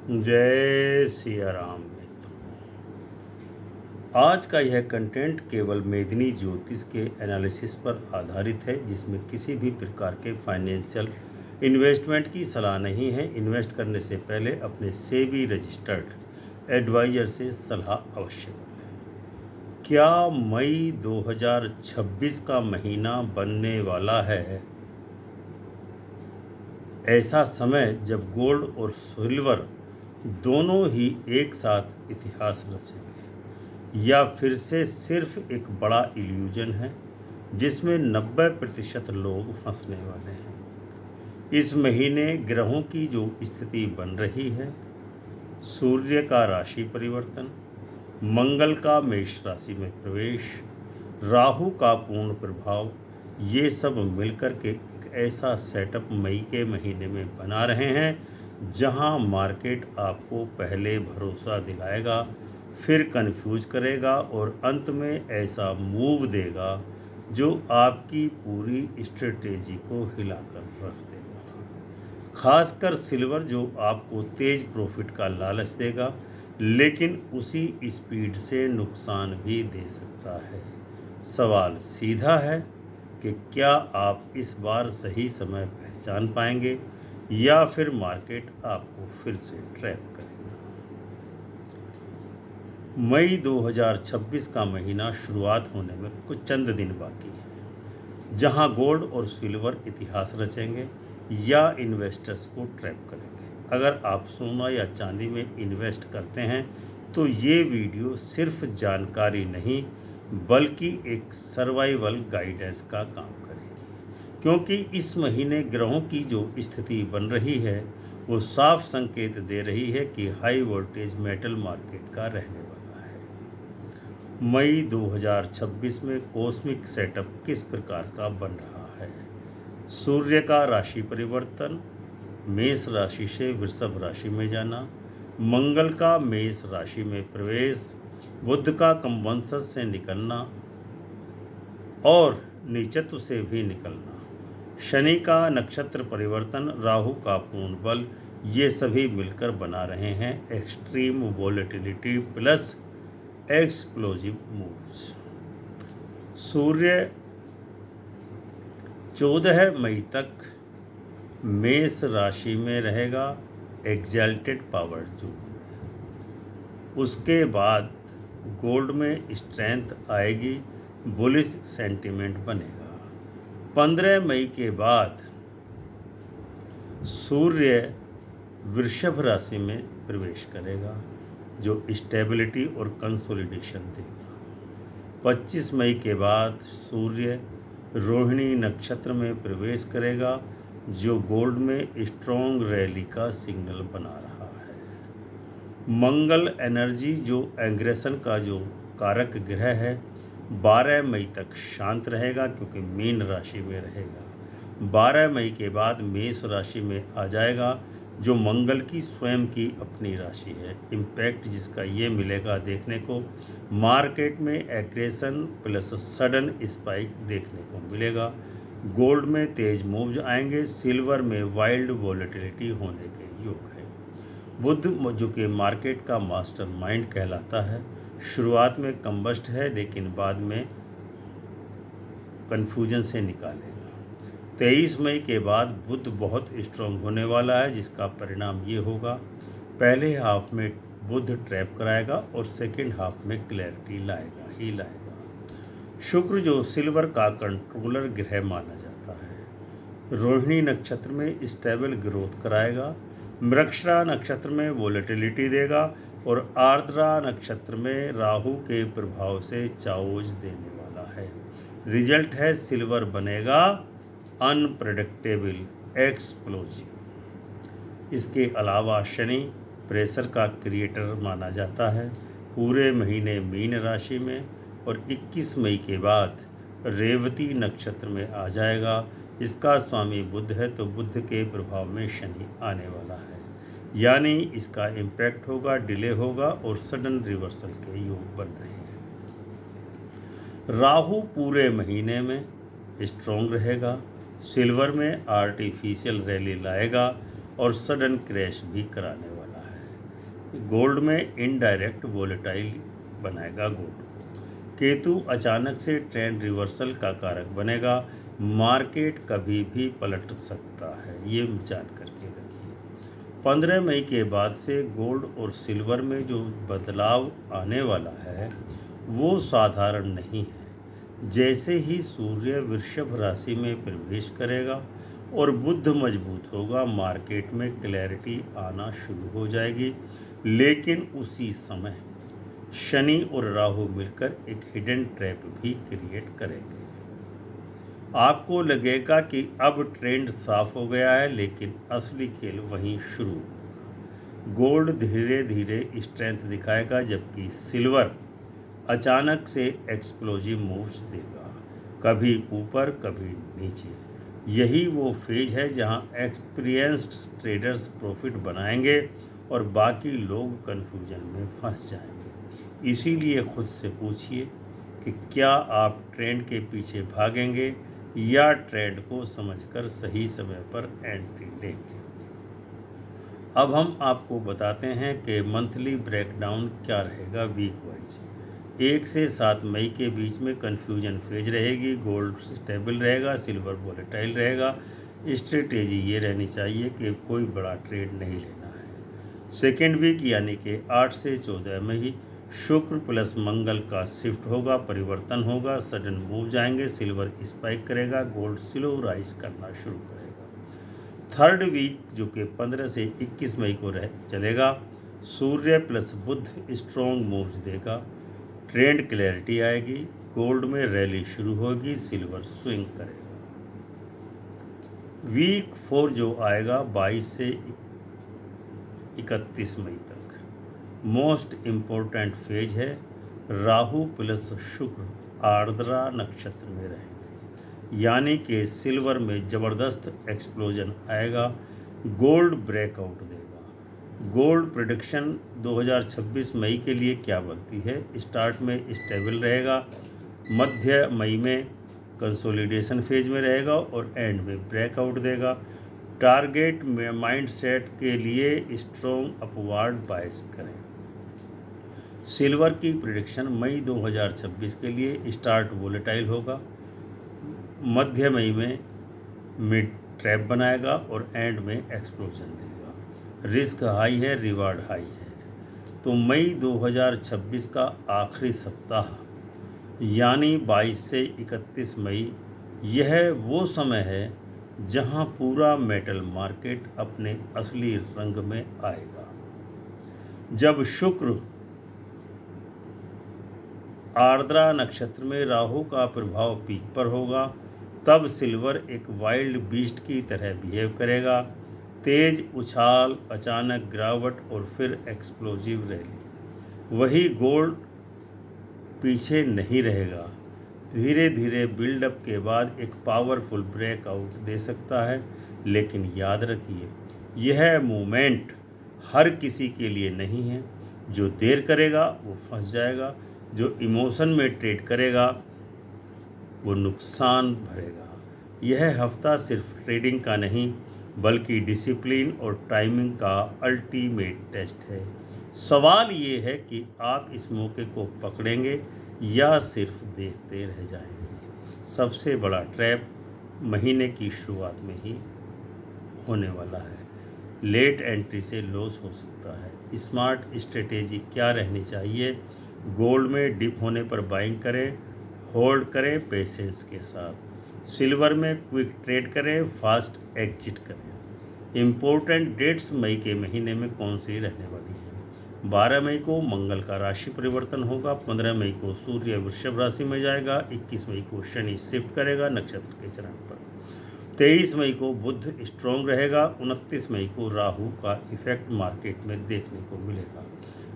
जय सिया राम मित्रों। आज का यह कंटेंट केवल मेदिनी ज्योतिष के एनालिसिस पर आधारित है, जिसमें किसी भी प्रकार के फाइनेंशियल इन्वेस्टमेंट की सलाह नहीं है। इन्वेस्ट करने से पहले अपने सेबी रजिस्टर्ड एडवाइजर से सलाह अवश्य करें। क्या मई 2026 का महीना बनने वाला है ऐसा समय जब गोल्ड और सिल्वर दोनों ही एक साथ इतिहास रचेंगे, या फिर से सिर्फ एक बड़ा इल्यूजन है जिसमें 90% लोग फंसने वाले हैं। इस महीने ग्रहों की जो स्थिति बन रही है, सूर्य का राशि परिवर्तन, मंगल का मेष राशि में प्रवेश, राहु का पूर्ण प्रभाव, ये सब मिलकर के एक ऐसा सेटअप मई के महीने में बना रहे हैं जहां मार्केट आपको पहले भरोसा दिलाएगा, फिर कंफ्यूज करेगा और अंत में ऐसा मूव देगा जो आपकी पूरी स्ट्रेटेजी को हिलाकर रख देगा। खासकर सिल्वर जो आपको तेज प्रॉफिट का लालच देगा, लेकिन उसी स्पीड से नुकसान भी दे सकता है। सवाल सीधा है कि क्या आप इस बार सही समय पहचान पाएंगे या फिर मार्केट आपको फिर से ट्रैप करेगा। मई 2026 का महीना शुरुआत होने में कुछ चंद दिन बाकी है, जहां गोल्ड और सिल्वर इतिहास रचेंगे या इन्वेस्टर्स को ट्रैप करेंगे। अगर आप सोना या चांदी में इन्वेस्ट करते हैं तो ये वीडियो सिर्फ जानकारी नहीं बल्कि एक सर्वाइवल गाइडेंस का काम करेगी, क्योंकि इस महीने ग्रहों की जो स्थिति बन रही है वो साफ संकेत दे रही है कि हाई वोल्टेज मेटल मार्केट का रहने वाला है। मई 2026 में कॉस्मिक सेटअप किस प्रकार का बन रहा है? सूर्य का राशि परिवर्तन, मेष राशि से वृषभ राशि में जाना, मंगल का मेष राशि में प्रवेश, बुध का कंबंसस से निकलना और नीचत्व से भी निकलना, शनि का नक्षत्र परिवर्तन, राहु का पूर्ण बल, ये सभी मिलकर बना रहे हैं extreme volatility plus explosive moves. सूर्य 14 मई तक मेष राशि में रहेगा, एग्जल्टेड पावर जोन में। उसके बाद गोल्ड में स्ट्रेंथ आएगी, बुलिश सेंटिमेंट बनेगा। 15 मई के बाद सूर्य वृषभ राशि में प्रवेश करेगा, जो स्टेबिलिटी और कंसोलिडेशन देगा। 25 मई के बाद सूर्य रोहिणी नक्षत्र में प्रवेश करेगा, जो गोल्ड में स्ट्रॉन्ग रैली का सिग्नल बना रहा है। मंगल एनर्जी जो एग्रेशन का जो कारक ग्रह है 12 मई तक शांत रहेगा, क्योंकि मीन राशि में रहेगा। 12 मई के बाद मेष राशि में आ जाएगा, जो मंगल की स्वयं की अपनी राशि है। इम्पैक्ट जिसका ये मिलेगा देखने को, मार्केट में एग्रेशन प्लस सडन स्पाइक देखने को मिलेगा। गोल्ड में तेज मूव्स आएंगे, सिल्वर में वाइल्ड वॉलेटिलिटी होने के योग है। बुध जो कि मार्केट का मास्टर माइंड कहलाता है, शुरुआत में कंबस्ट है लेकिन बाद में कन्फ्यूजन से निकालेगा। 23 मई के बाद बुध बहुत स्ट्रांग होने वाला है, जिसका परिणाम ये होगा, पहले हाफ में बुध ट्रैप कराएगा और सेकेंड हाफ में क्लैरिटी लाएगा ही लाएगा। शुक्र जो सिल्वर का कंट्रोलर ग्रह माना जाता है, रोहिणी नक्षत्र में स्टेबल ग्रोथ कराएगा, मृगशिरा नक्षत्र में वोलेटिलिटी देगा और आर्द्रा नक्षत्र में राहु के प्रभाव से चाओज देने वाला है। रिजल्ट है सिल्वर बनेगा अनप्रेडिक्टेबल एक्सप्लोजिव। इसके अलावा शनि प्रेशर का क्रिएटर माना जाता है, पूरे महीने मीन राशि में और 21 मई के बाद रेवती नक्षत्र में आ जाएगा। इसका स्वामी बुध है, तो बुध के प्रभाव में शनि आने वाला है, यानी इसका इम्पैक्ट होगा, डिले होगा और सडन रिवर्सल के योग बन रहे हैं। राहु पूरे महीने में स्ट्रॉन्ग रहेगा, सिल्वर में आर्टिफिशियल रैली लाएगा और सडन क्रैश भी कराने वाला है। गोल्ड में इनडायरेक्ट वोलेटाइल बनाएगा गोल्ड। केतु अचानक से ट्रेंड रिवर्सल का कारक बनेगा। मार्केट कभी भी पलट सकता है, ये जान करके रखिए। 15 मई के बाद से गोल्ड और सिल्वर में जो बदलाव आने वाला है वो साधारण नहीं है। जैसे ही सूर्य वृषभ राशि में प्रवेश करेगा और बुध मजबूत होगा, मार्केट में क्लैरिटी आना शुरू हो जाएगी। लेकिन उसी समय शनि और राहु मिलकर एक हिडन ट्रैप भी क्रिएट करेंगे। आपको लगेगा कि अब ट्रेंड साफ हो गया है, लेकिन असली खेल वहीं शुरू। गोल्ड धीरे धीरे स्ट्रेंथ दिखाएगा, जबकि सिल्वर अचानक से एक्सप्लोजिव मूव्स देगा, कभी ऊपर कभी नीचे। यही वो फेज है जहां एक्सपीरियंस्ड ट्रेडर्स प्रॉफिट बनाएंगे और बाकी लोग कंफ्यूजन में फंस जाएंगे। इसीलिए खुद से पूछिए कि क्या आप ट्रेंड के पीछे भागेंगे या ट्रेंड को समझकर सही समय पर एंट्री लेंगे। अब हम आपको बताते हैं कि मंथली ब्रेकडाउन क्या रहेगा वीक वाइज। 1 से 7 मई के बीच में कन्फ्यूजन फेज रहेगी। गोल्ड स्टेबल रहेगा, सिल्वर वोलेटाइल रहेगा। स्ट्रेटेजी ये रहनी चाहिए कि कोई बड़ा ट्रेड नहीं लेना है। सेकेंड वीक यानी कि 8 से 14 मई शुक्र प्लस मंगल का शिफ्ट होगा, परिवर्तन होगा, सडन मूव जाएंगे। सिल्वर स्पाइक करेगा, गोल्ड स्लो राइज करना शुरू करेगा। थर्ड वीक जो कि 15 से 21 मई को चलेगा, सूर्य प्लस बुध स्ट्रॉन्ग मूव्स देगा, ट्रेंड क्लैरिटी आएगी, गोल्ड में रैली शुरू होगी, सिल्वर स्विंग करेगा। वीक 4 जो आएगा 22 से 31 मई तक मोस्ट इम्पोर्टेंट फेज है। राहु प्लस शुक्र आर्द्रा नक्षत्र में रहेंगे, यानी कि सिल्वर में ज़बरदस्त एक्सप्लोजन आएगा, गोल्ड ब्रेकआउट देगा। गोल्ड प्रेडिक्शन 2026 मई के लिए क्या बनती है? स्टार्ट में स्टेबल रहेगा, मध्य मई में कंसोलिडेशन फेज में रहेगा और एंड में ब्रेकआउट देगा। टारगेट में माइंड सेट के लिए स्ट्रॉन्ग अपवार्ड बायस करें। सिल्वर की प्रेडिक्शन मई 2026 के लिए स्टार्ट वोलेटाइल होगा, मध्य मई में मिड ट्रैप बनाएगा और एंड में एक्सप्लोजन देगा। रिस्क हाई है, रिवार्ड हाई है। तो मई 2026 का आखिरी सप्ताह यानी 22 से 31 मई, यह वो समय है जहां पूरा मेटल मार्केट अपने असली रंग में आएगा। जब शुक्र आर्द्रा नक्षत्र में राहु का प्रभाव पीक पर होगा, तब सिल्वर एक वाइल्ड बीस्ट की तरह बिहेव करेगा। तेज उछाल, अचानक गिरावट और फिर एक्सप्लोजिव रैली। वही गोल्ड पीछे नहीं रहेगा, धीरे धीरे बिल्डअप के बाद एक पावरफुल ब्रेकआउट दे सकता है। लेकिन याद रखिए, यह मूवमेंट हर किसी के लिए नहीं है। जो देर करेगा वो फंस जाएगा, जो इमोशन में ट्रेड करेगा वो नुकसान भरेगा। यह हफ्ता सिर्फ ट्रेडिंग का नहीं बल्कि डिसिप्लिन और टाइमिंग का अल्टीमेट टेस्ट है। सवाल ये है कि आप इस मौके को पकड़ेंगे या सिर्फ देखते रह जाएंगे। सबसे बड़ा ट्रैप महीने की शुरुआत में ही होने वाला है। लेट एंट्री से लॉस हो सकता है। स्मार्ट स्ट्रेटेजी क्या रहनी चाहिए? गोल्ड में डिप होने पर बाइंग करें, होल्ड करें पेशेंस के साथ। सिल्वर में क्विक ट्रेड करें, फास्ट एग्जिट करें। इम्पोर्टेंट डेट्स मई के महीने में कौन सी रहने वाली हैं? 12 मई को मंगल का राशि परिवर्तन होगा, 15 मई को सूर्य वृषभ राशि में जाएगा, 21 मई को शनि शिफ्ट करेगा नक्षत्र के चरण पर, 23 मई को बुध स्ट्रॉन्ग रहेगा, 29 मई को राहु का इफेक्ट मार्केट में देखने को मिलेगा।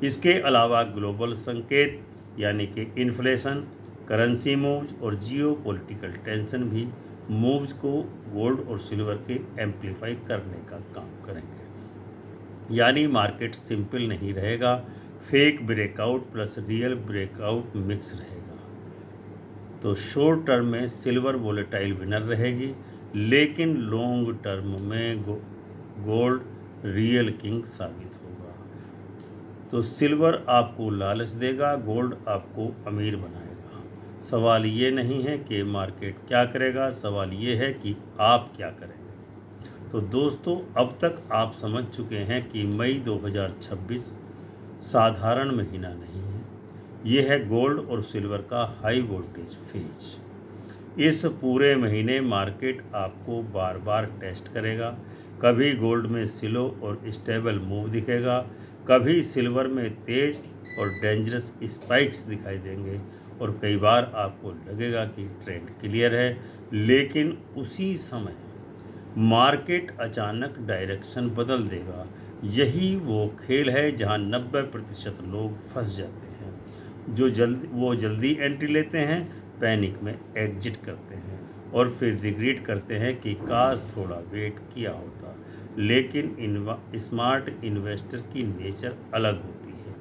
इसके अलावा ग्लोबल संकेत यानी कि इन्फ्लेशन, करेंसी मूव्स और जियो पॉलिटिकल टेंशन भी मूव्स को गोल्ड और सिल्वर के एम्पलीफाई करने का काम करेंगे। यानी मार्केट सिंपल नहीं रहेगा, fake breakout plus real breakout mix रहेगा। तो शॉर्ट टर्म में सिल्वर वोलेटाइल विनर रहेगी, लेकिन लॉन्ग टर्म में गोल्ड रियल किंग साबित होगा। तो सिल्वर आपको लालच देगा, गोल्ड आपको अमीर बनाएगा। सवाल ये नहीं है कि मार्केट क्या करेगा, सवाल ये है कि आप क्या करेंगे। तो दोस्तों, अब तक आप समझ चुके हैं कि मई 2026 साधारण महीना नहीं है। ये है गोल्ड और सिल्वर का हाई वोल्टेज फेज। इस पूरे महीने मार्केट आपको बार बार टेस्ट करेगा। कभी गोल्ड में स्लो और स्टेबल मूव दिखेगा, कभी सिल्वर में तेज और डेंजरस स्पाइक्स दिखाई देंगे, और कई बार आपको लगेगा कि ट्रेंड क्लियर है, लेकिन उसी समय मार्केट अचानक डायरेक्शन बदल देगा। यही वो खेल है जहां 90% लोग फंस जाते हैं। वो जल्दी एंट्री लेते हैं, पैनिक में एग्जिट करते हैं, और फिर रिग्रेट करते हैं कि काश थोड़ा वेट किया होता। लेकिन स्मार्ट इन्वेस्टर की नेचर अलग होती है।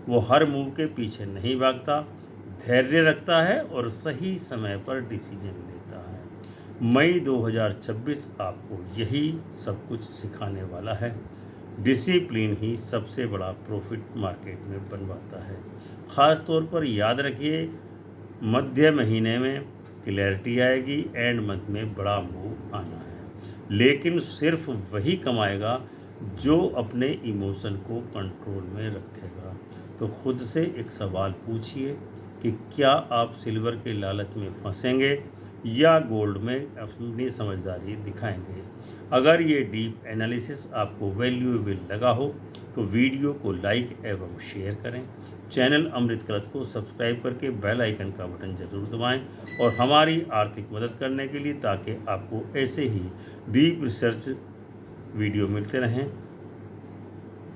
वो हर मूव के पीछे नहीं भागता, धैर्य रखता है और सही समय पर डिसीजन लेता है। मई 2026 आपको यही सब कुछ सिखाने वाला है। डिसिप्लिन ही सबसे बड़ा प्रॉफिट मार्केट में बनवाता है। ख़ास तौर पर याद रखिए, मध्य महीने में क्लैरिटी आएगी, एंड मंथ में बड़ा मूव आना है। लेकिन सिर्फ वही कमाएगा जो अपने इमोशन को कंट्रोल में रखेगा। तो खुद से एक सवाल पूछिए कि क्या आप सिल्वर के लालच में फंसेंगे या गोल्ड में अपनी समझदारी दिखाएंगे। अगर ये डीप एनालिसिस आपको वैल्यूएबल लगा हो तो वीडियो को लाइक एवं शेयर करें। चैनल अमृत कलश को सब्सक्राइब करके बेल आइकन का बटन जरूर दबाएं, और हमारी आर्थिक मदद करने के लिए, ताकि आपको ऐसे ही डीप रिसर्च वीडियो मिलते रहें,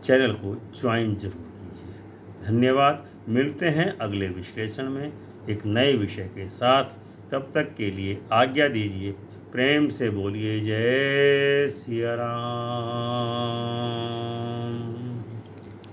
चैनल को ज्वाइन जरूर कीजिए। धन्यवाद। मिलते हैं अगले विश्लेषण में एक नए विषय के साथ। तब तक के लिए आज्ञा दीजिए। प्रेम से बोलिए जय सिया राम।